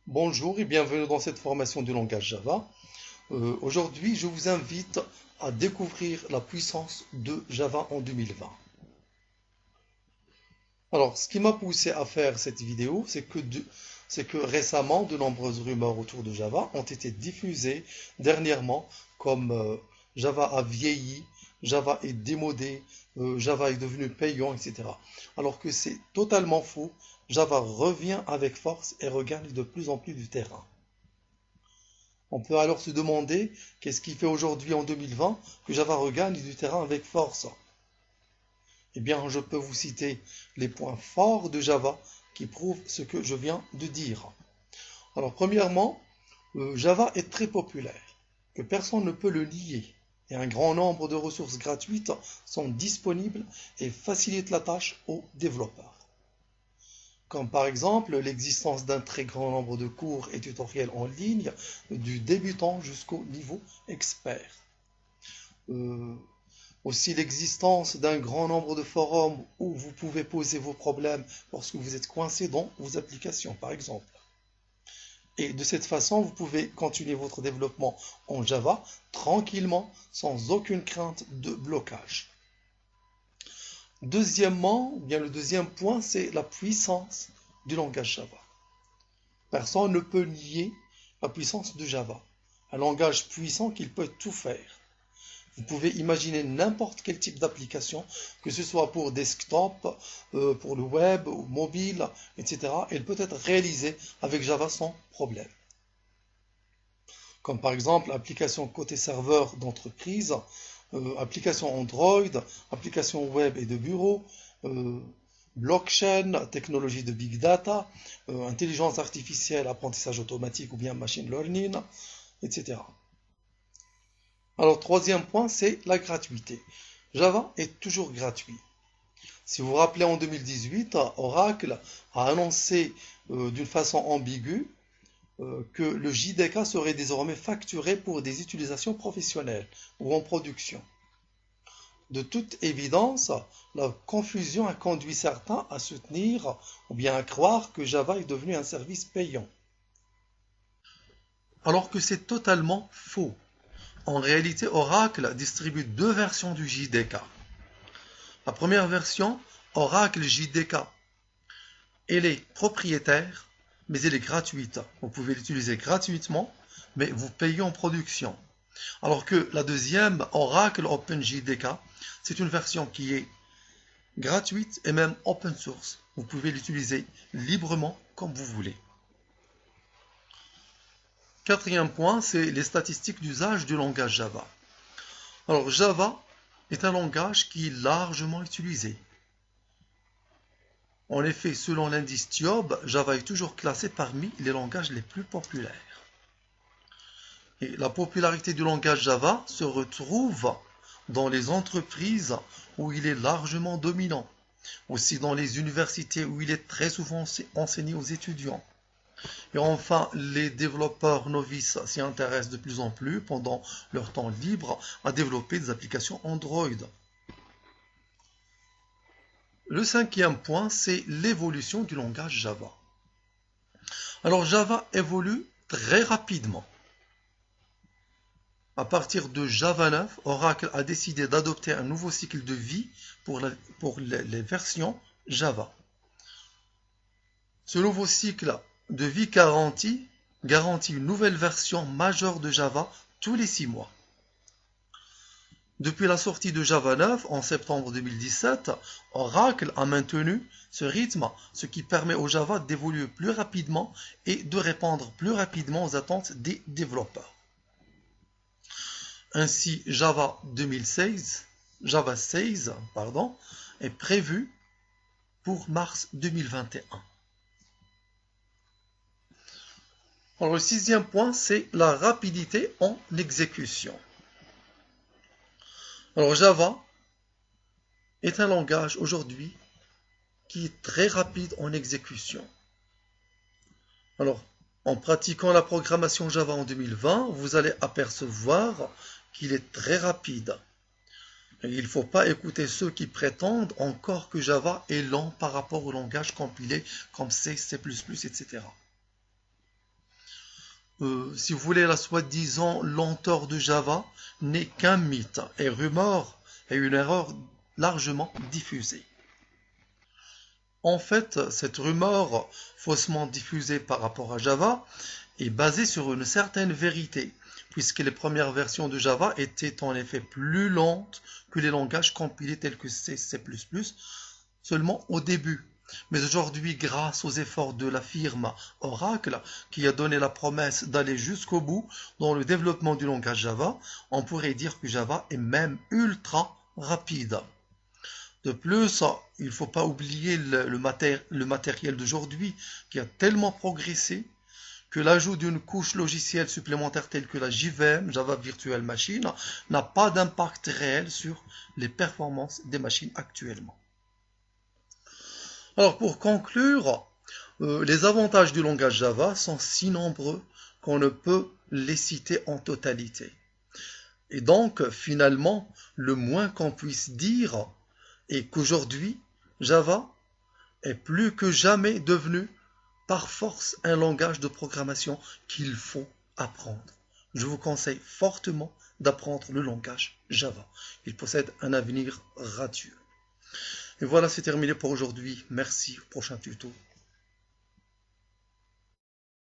Bonjour et bienvenue dans cette formation du langage Java. Aujourd'hui, je vous invite à découvrir la puissance de Java en 2020. Alors, ce qui m'a poussé à faire cette vidéo, c'est que récemment, de nombreuses rumeurs autour de Java ont été diffusées dernièrement, comme Java a vieilli, Java est démodé, Java est devenu payant, etc. Alors que c'est totalement faux. Java revient avec force et regagne de plus en plus du terrain. On peut alors se demander qu'est-ce qui fait aujourd'hui en 2020 que Java regagne du terrain avec force. Eh bien, je peux vous citer les points forts de Java qui prouvent ce que je viens de dire. Alors, premièrement, Java est très populaire, que personne ne peut le nier, et un grand nombre de ressources gratuites sont disponibles et facilitent la tâche aux développeurs. Comme par exemple l'existence d'un très grand nombre de cours et tutoriels en ligne, du débutant jusqu'au niveau expert. Euh, Aussi l'existence d'un grand nombre de forums où vous pouvez poser vos problèmes lorsque vous êtes coincé dans vos applications, par exemple. Et de cette façon, vous pouvez continuer votre développement en Java tranquillement, sans aucune crainte de blocage. Deuxièmement, bien le deuxième point, c'est la puissance du langage Java. Personne ne peut nier la puissance de Java. Un langage puissant qui peut tout faire. Vous pouvez imaginer n'importe quel type d'application, que ce soit pour desktop, pour le web, ou mobile, etc. Elle peut être réalisée avec Java sans problème. Comme par exemple application côté serveur d'entreprise, application Android, application web et de bureau, euh, blockchain, technologie de big data, intelligence artificielle, apprentissage automatique ou bien machine learning, etc. Alors, troisième point, c'est la gratuité. Java est toujours gratuit. Si vous vous rappelez, en 2018, Oracle a annoncé d'une façon ambiguë que le JDK serait désormais facturé pour des utilisations professionnelles ou en production. De toute évidence, la confusion a conduit certains à soutenir ou bien à croire que Java est devenu un service payant. Alors que c'est totalement faux. En réalité, Oracle distribue deux versions du JDK. La première version, Oracle JDK, elle est propriétaire, mais elle est gratuite. Vous pouvez l'utiliser gratuitement, mais vous payez en production. Alors que la deuxième, Oracle OpenJDK, c'est une version qui est gratuite et même open source. Vous pouvez l'utiliser librement comme vous voulez. Quatrième point, c'est les statistiques d'usage du langage Java. Alors Java est un langage qui est largement utilisé. En effet, selon l'indice TIOB, Java est toujours classé parmi les langages les plus populaires. Et la popularité du langage Java se retrouve dans les entreprises où il est largement dominant, aussi dans les universités où il est très souvent enseigné aux étudiants. Et enfin, les développeurs novices s'y intéressent de plus en plus pendant leur temps libre à développer des applications Android. Le cinquième point, c'est l'évolution du langage Java. Alors Java évolue très rapidement. À partir de Java 9, Oracle a décidé d'adopter un nouveau cycle de vie pour les versions Java. Ce nouveau cycle de vie garantit une nouvelle version majeure de Java tous les 6 mois. Depuis la sortie de Java 9 en septembre 2017, Oracle a maintenu ce rythme, ce qui permet au Java d'évoluer plus rapidement et de répondre plus rapidement aux attentes des développeurs. Ainsi, Java 16 est prévu pour mars 2021. Alors, le sixième point, c'est la rapidité en exécution. Alors, Java est un langage aujourd'hui qui est très rapide en exécution. Alors, en pratiquant la programmation Java en 2020, vous allez apercevoir qu'il est très rapide. Et il ne faut pas écouter ceux qui prétendent encore que Java est lent par rapport au langage compilé comme C, C++, etc. si vous voulez, la soi-disant lenteur de Java n'est qu'un mythe et rumeur et une erreur largement diffusée. En fait, cette rumeur faussement diffusée par rapport à Java est basée sur une certaine vérité, puisque les premières versions de Java étaient en effet plus lentes que les langages compilés tels que C, C++, seulement au début. Mais aujourd'hui, grâce aux efforts de la firme Oracle, qui a donné la promesse d'aller jusqu'au bout dans le développement du langage Java, on pourrait dire que Java est même ultra rapide. De plus, il ne faut pas oublier le matériel d'aujourd'hui qui a tellement progressé que l'ajout d'une couche logicielle supplémentaire telle que la JVM, Java Virtual Machine, n'a pas d'impact réel sur les performances des machines actuellement. Alors pour conclure, les avantages du langage Java sont si nombreux qu'on ne peut les citer en totalité. Et donc, finalement, le moins qu'on puisse dire est qu'aujourd'hui, Java est plus que jamais devenu par force un langage de programmation qu'il faut apprendre. Je vous conseille fortement d'apprendre le langage Java. Il possède un avenir radieux. Et voilà, c'est terminé pour aujourd'hui. Merci, au prochain tuto.